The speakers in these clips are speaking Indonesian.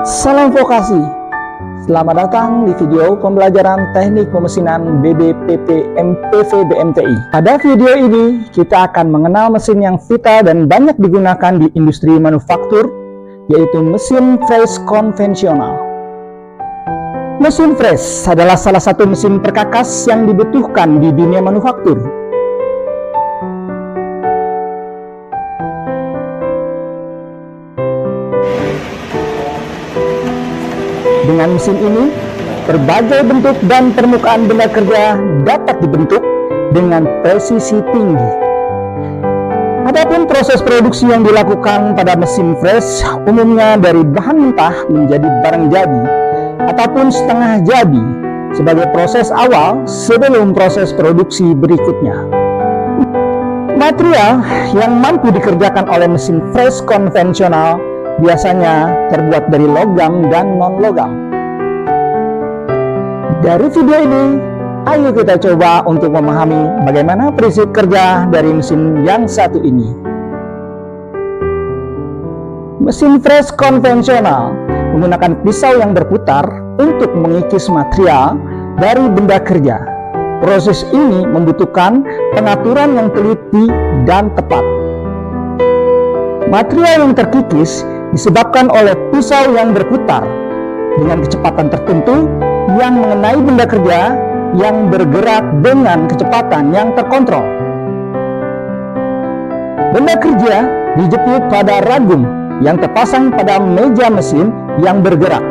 Salam vokasi. Selamat datang di video pembelajaran teknik pemesinan BBPP MPV BMTI. Pada video ini kita akan mengenal mesin yang vital dan banyak digunakan di industri manufaktur, yaitu mesin fres konvensional. Mesin fres adalah salah satu mesin perkakas yang dibutuhkan di dunia manufaktur. Dengan mesin ini, berbagai bentuk dan permukaan benda kerja dapat dibentuk dengan presisi tinggi. Adapun proses produksi yang dilakukan pada mesin fres umumnya dari bahan mentah menjadi barang jadi ataupun setengah jadi sebagai proses awal sebelum proses produksi berikutnya. Material yang mampu dikerjakan oleh mesin fres konvensional biasanya terbuat dari logam dan non-logam. Dari video ini, ayo kita coba untuk memahami bagaimana prinsip kerja dari mesin yang satu ini. Mesin fres konvensional menggunakan pisau yang berputar untuk mengikis material dari benda kerja. Proses ini membutuhkan pengaturan yang teliti dan tepat. Material yang terkikis disebabkan oleh pisau yang berputar dengan kecepatan tertentu yang mengenai benda kerja yang bergerak dengan kecepatan yang terkontrol. Benda kerja dijepit pada ragum yang terpasang pada meja mesin yang bergerak.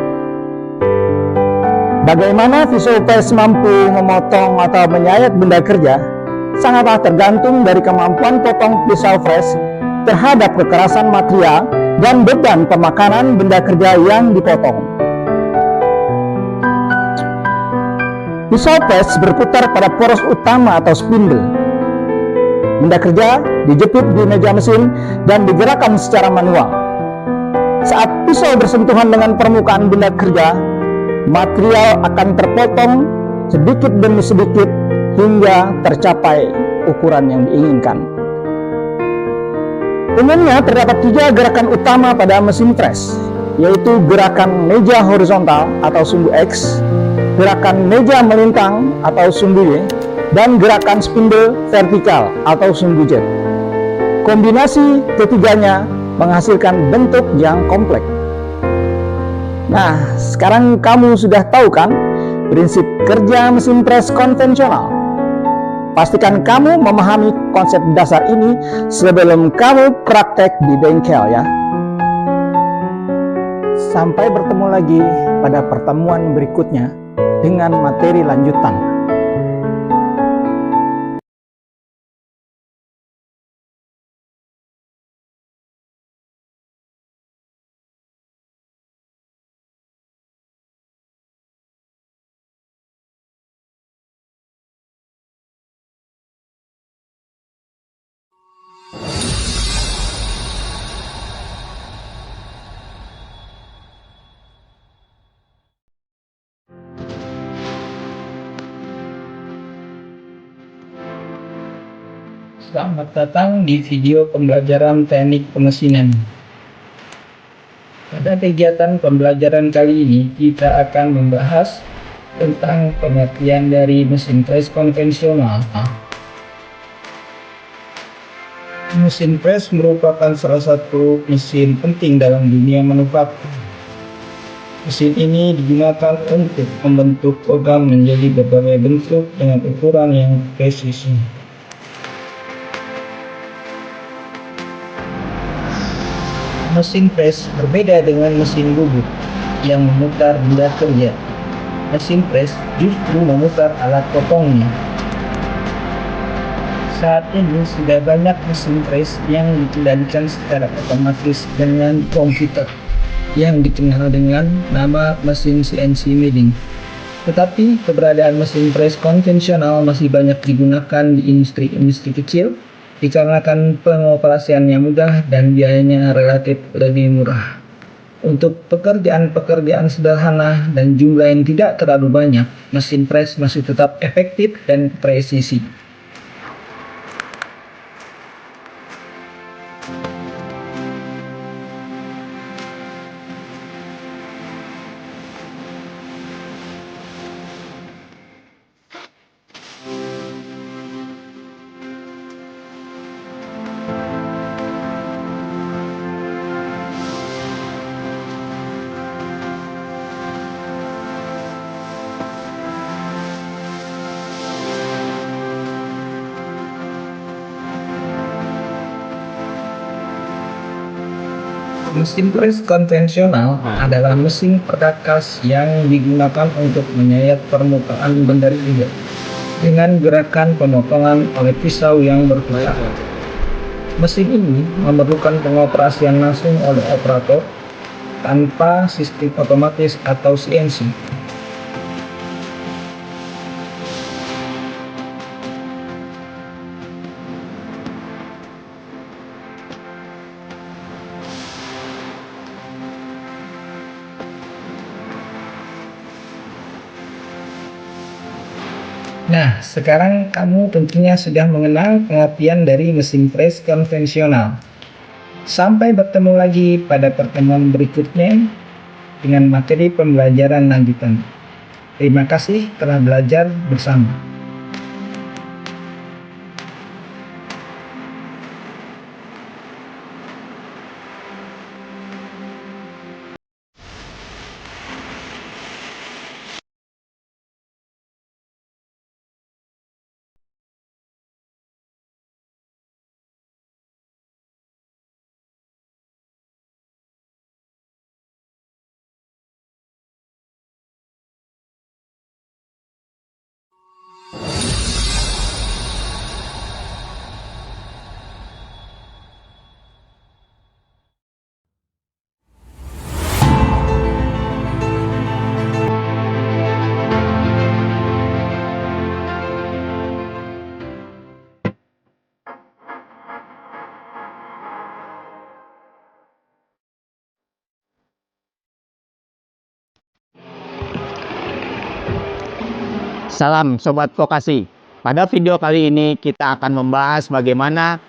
Bagaimana pisau fres mampu memotong atau menyayat benda kerja sangatlah tergantung dari kemampuan potong pisau fres terhadap kekerasan material dan beban pemakanan benda kerja yang dipotong. Pisau fres berputar pada poros utama atau spindle. Benda kerja dijepit di meja mesin dan digerakkan secara manual. Saat pisau bersentuhan dengan permukaan benda kerja, material akan terpotong sedikit demi sedikit hingga tercapai ukuran yang diinginkan. Umumnya terdapat 3 gerakan utama pada mesin fres, yaitu gerakan meja horizontal atau sumbu X, gerakan meja melintang atau sumbu Y, dan gerakan spindle vertikal atau sumbu Z. Kombinasi ketiganya menghasilkan bentuk yang kompleks. Nah, sekarang kamu sudah tahu kan prinsip kerja mesin fres konvensional? Pastikan kamu memahami konsep dasar ini sebelum kamu praktek di bengkel ya. Sampai bertemu lagi pada pertemuan berikutnya dengan materi lanjutan. Selamat datang di video pembelajaran teknik pemesinan. Pada kegiatan pembelajaran kali ini, kita akan membahas tentang pengertian dari mesin fres konvensional. Mesin fres merupakan salah satu mesin penting dalam dunia manufaktur. Mesin ini digunakan untuk membentuk logam menjadi berbagai bentuk dengan ukuran yang presisi. Mesin fres berbeda dengan mesin bubut yang memutar benda kerja. Mesin fres justru memutar alat potongnya. Saat ini sudah banyak mesin fres yang dikendalikan secara otomatis dengan komputer yang dikenal dengan nama mesin CNC milling. Tetapi keberadaan mesin fres konvensional masih banyak digunakan di industri kecil dikarenakan pengoperasiannya mudah dan biayanya relatif lebih murah. Untuk pekerjaan-pekerjaan sederhana dan jumlah yang tidak terlalu banyak, mesin fres masih tetap efektif dan presisi. Mesin press konvensional adalah mesin perkakas yang digunakan untuk menyayat permukaan benda rigid dengan gerakan pemotongan oleh pisau yang berputar. Mesin ini memerlukan pengoperasian langsung oleh operator tanpa sistem otomatis atau CNC. Nah, sekarang kamu tentunya sudah mengenal pengertian dari mesin press konvensional. Sampai bertemu lagi pada pertemuan berikutnya dengan materi pembelajaran lanjutan. Terima kasih telah belajar bersama. Salam Sobat Vokasi. Pada video kali ini kita akan membahas bagaimana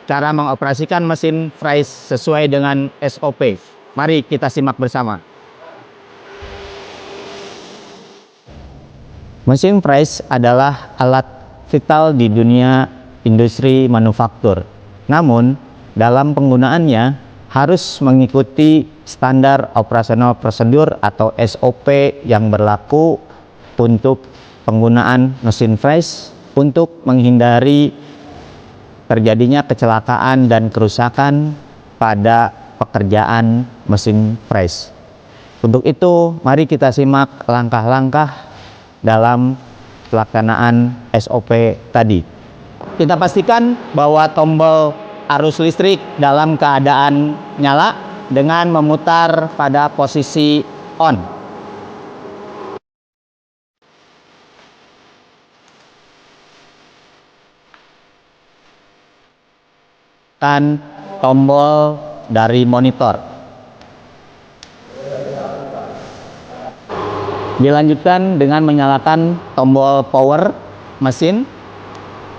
cara mengoperasikan mesin fries sesuai dengan SOP. Mari kita simak bersama. Mesin fries adalah alat vital di dunia industri manufaktur. Namun, dalam penggunaannya harus mengikuti standar operasional prosedur atau SOP yang berlaku untuk penggunaan mesin fries untuk menghindari terjadinya kecelakaan dan kerusakan pada pekerjaan mesin fries. Untuk itu, mari kita simak langkah-langkah dalam pelaksanaan SOP tadi. Kita pastikan bahwa tombol arus listrik dalam keadaan nyala dengan memutar pada posisi on. Tombol dari monitor. Dilanjutkan dengan menyalakan tombol power mesin.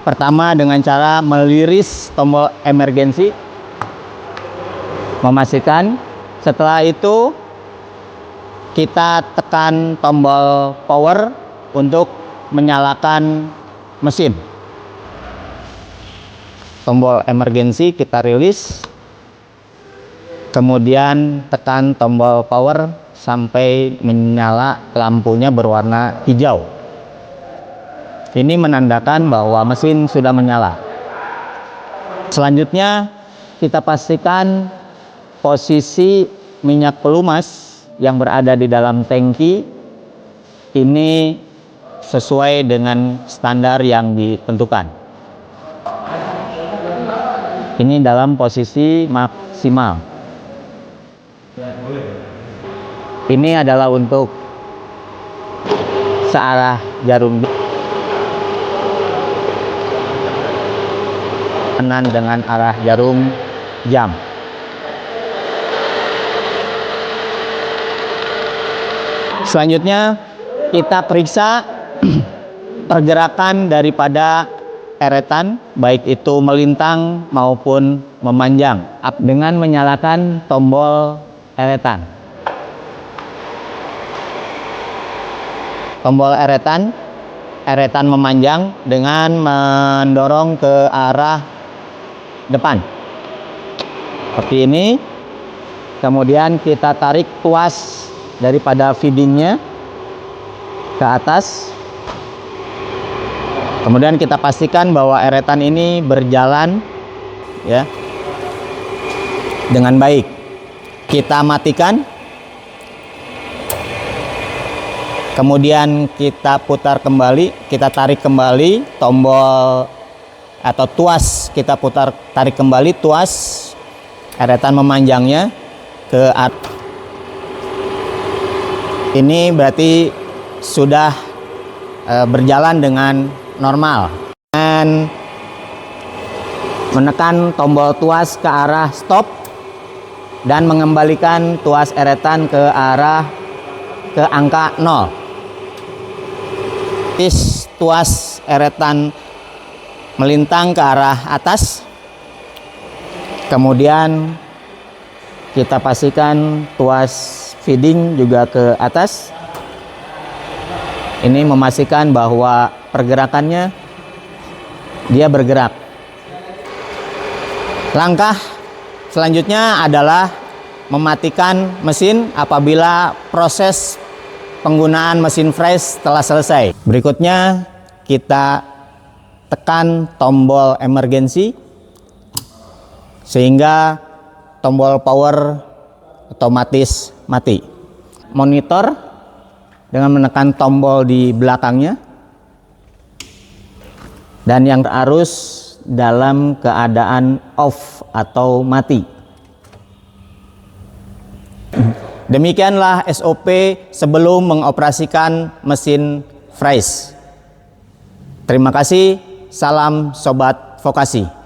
Pertama dengan cara meliris tombol emergensi. Memastikan. Setelah itu kita tekan tombol power untuk menyalakan mesin. Tombol emergensi kita rilis, kemudian tekan tombol power sampai menyala lampunya berwarna hijau. Ini menandakan bahwa mesin sudah menyala. Selanjutnya kita pastikan posisi minyak pelumas yang berada di dalam tangki ini sesuai dengan standar yang ditentukan. Ini dalam posisi maksimal. Ini adalah untuk searah jarum kanan dengan arah jarum jam. Selanjutnya kita periksa pergerakan daripada eretan, baik itu melintang maupun memanjang, dengan menyalakan tombol eretan. Tombol eretan memanjang dengan mendorong ke arah depan. Seperti ini. Kemudian kita tarik tuas daripada feedingnya ke atas. Kemudian kita pastikan bahwa eretan ini berjalan ya dengan baik. kita matikan. Kemudian kita putar kembali, kita tarik kembali tombol atau tuas, kita tarik kembali tuas eretan memanjangnya ke atas. Ini berarti sudah berjalan dengan normal. Dan menekan tombol tuas ke arah stop dan mengembalikan tuas eretan ke angka 0. Tuas eretan melintang ke arah atas. Kemudian kita pastikan tuas feeding juga ke atas. Ini memastikan bahwa pergerakannya dia bergerak. Langkah selanjutnya adalah mematikan mesin apabila proses penggunaan mesin fresh telah selesai. Berikutnya kita tekan tombol emergency sehingga tombol power otomatis mati. Monitor dengan menekan tombol di belakangnya dan yang arus dalam keadaan off atau mati. Demikianlah SOP sebelum mengoperasikan mesin fresh. Terima kasih, salam Sobat Vokasi.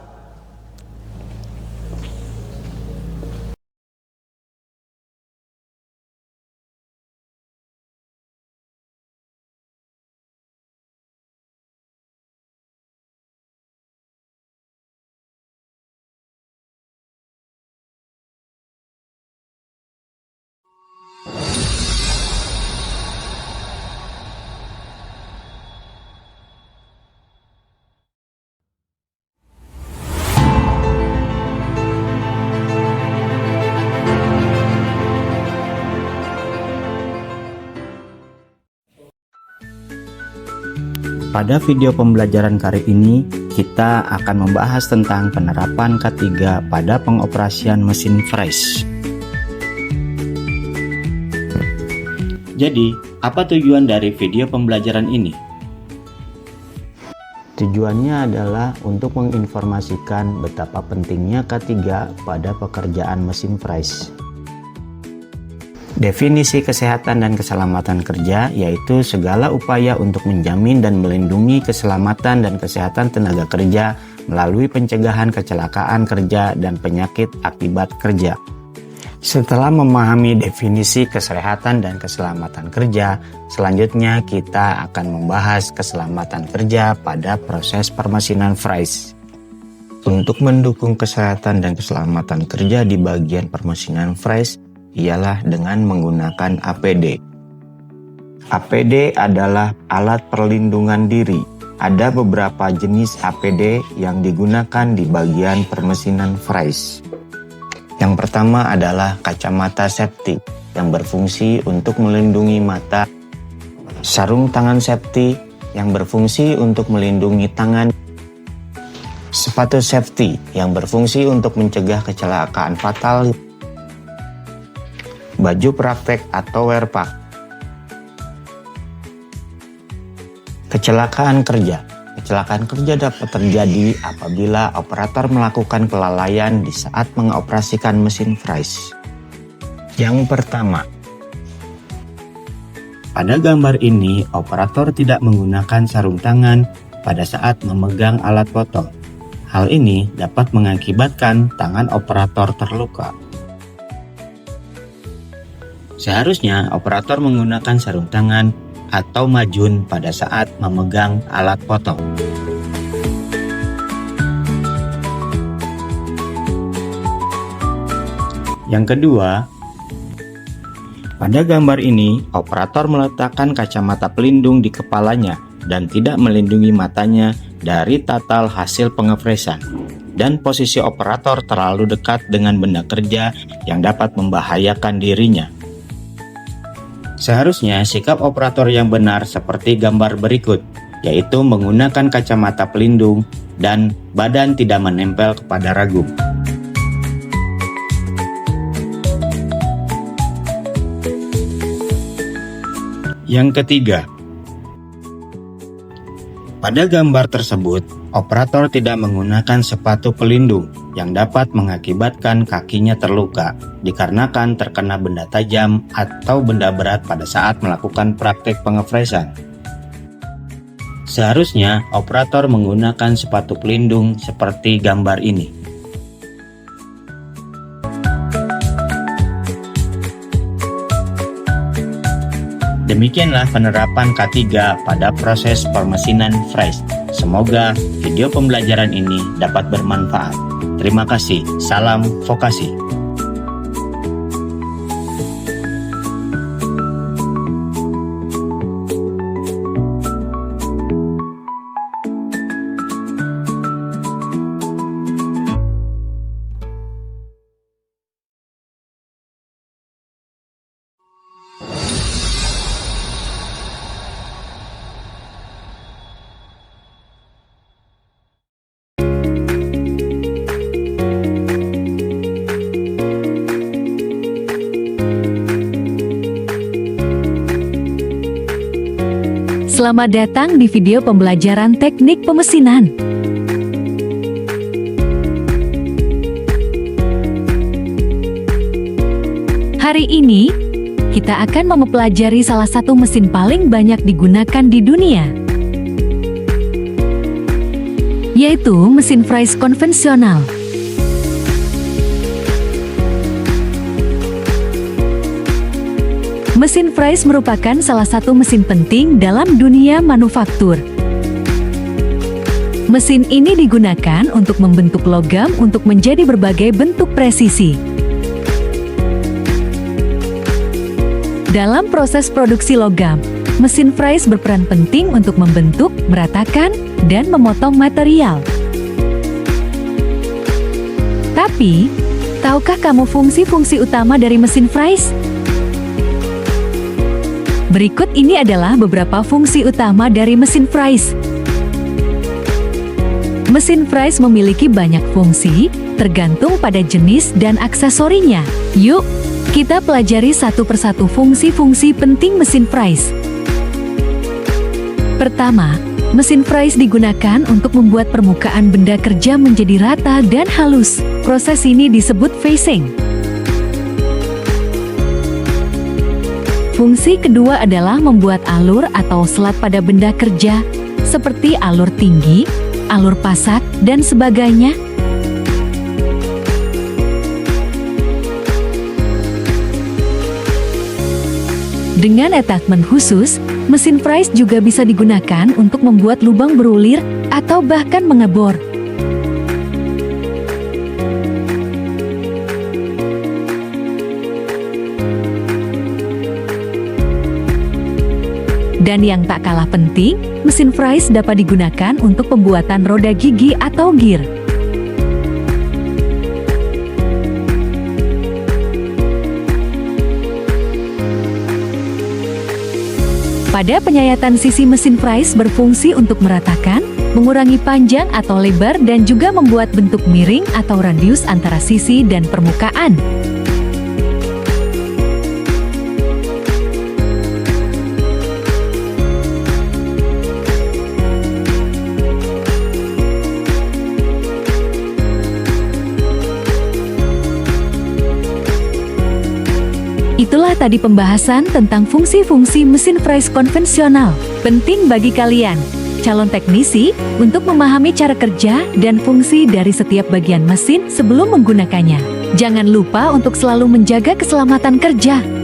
Pada video pembelajaran kali ini, kita akan membahas tentang penerapan K3 pada pengoperasian mesin fresh. Jadi, apa tujuan dari video pembelajaran ini? Tujuannya adalah untuk menginformasikan betapa pentingnya K3 pada pekerjaan mesin fresh. Definisi kesehatan dan keselamatan kerja yaitu segala upaya untuk menjamin dan melindungi keselamatan dan kesehatan tenaga kerja melalui pencegahan kecelakaan kerja dan penyakit akibat kerja. Setelah memahami definisi kesehatan dan keselamatan kerja, selanjutnya kita akan membahas keselamatan kerja pada proses permesinan fresh. Untuk mendukung kesehatan dan keselamatan kerja di bagian permesinan fresh, ialah dengan menggunakan APD. APD adalah alat perlindungan diri. Ada beberapa jenis APD yang digunakan di bagian permesinan fresh. Yang pertama adalah kacamata safety yang berfungsi untuk melindungi mata, sarung tangan safety yang berfungsi untuk melindungi tangan, sepatu safety yang berfungsi untuk mencegah kecelakaan fatal, baju praktek atau wear pack. Kecelakaan kerja. Kecelakaan kerja dapat terjadi apabila operator melakukan kelalaian di saat mengoperasikan mesin fresh. Yang pertama, pada gambar ini operator tidak menggunakan sarung tangan pada saat memegang alat foto. Hal ini dapat mengakibatkan tangan operator terluka. Seharusnya operator menggunakan sarung tangan atau majun pada saat memegang alat foto. Yang kedua, pada gambar ini operator meletakkan kacamata pelindung di kepalanya dan tidak melindungi matanya dari tatal hasil pengefresan. Dan posisi operator terlalu dekat dengan benda kerja yang dapat membahayakan dirinya. Seharusnya sikap operator yang benar seperti gambar berikut, yaitu menggunakan kacamata pelindung dan badan tidak menempel kepada ragum. Yang ketiga, pada gambar tersebut, operator tidak menggunakan sepatu pelindung yang dapat mengakibatkan kakinya terluka dikarenakan terkena benda tajam atau benda berat pada saat melakukan praktik pengefresan. Seharusnya operator menggunakan sepatu pelindung seperti gambar ini. Demikianlah penerapan K3 pada proses permesinan fries. Semoga video pembelajaran ini dapat bermanfaat. Terima kasih. Salam vokasi. Selamat datang di video pembelajaran teknik pemesinan. Hari ini, kita akan mempelajari salah satu mesin paling banyak digunakan di dunia, yaitu mesin fries konvensional. Mesin fries merupakan salah satu mesin penting dalam dunia manufaktur. Mesin ini digunakan untuk membentuk logam untuk menjadi berbagai bentuk presisi. Dalam proses produksi logam, mesin fries berperan penting untuk membentuk, meratakan, dan memotong material. Tapi, tahukah kamu fungsi-fungsi utama dari mesin fries? Berikut ini adalah beberapa fungsi utama dari mesin fries. Mesin fries memiliki banyak fungsi, tergantung pada jenis dan aksesorinya. Yuk, kita pelajari satu persatu fungsi-fungsi penting mesin fries. Pertama, mesin fries digunakan untuk membuat permukaan benda kerja menjadi rata dan halus. Proses ini disebut facing. Fungsi kedua adalah membuat alur atau selat pada benda kerja, seperti alur tinggi, alur pasak, dan sebagainya. Dengan attachment khusus, mesin fries juga bisa digunakan untuk membuat lubang berulir atau bahkan mengebor. Dan yang tak kalah penting, mesin fries dapat digunakan untuk pembuatan roda gigi atau gear. Pada penyayatan sisi mesin fries berfungsi untuk meratakan, mengurangi panjang atau lebar dan juga membuat bentuk miring atau radius antara sisi dan permukaan. Itulah tadi pembahasan tentang fungsi-fungsi mesin fries konvensional. Penting bagi kalian, calon teknisi, untuk memahami cara kerja dan fungsi dari setiap bagian mesin sebelum menggunakannya. Jangan lupa untuk selalu menjaga keselamatan kerja.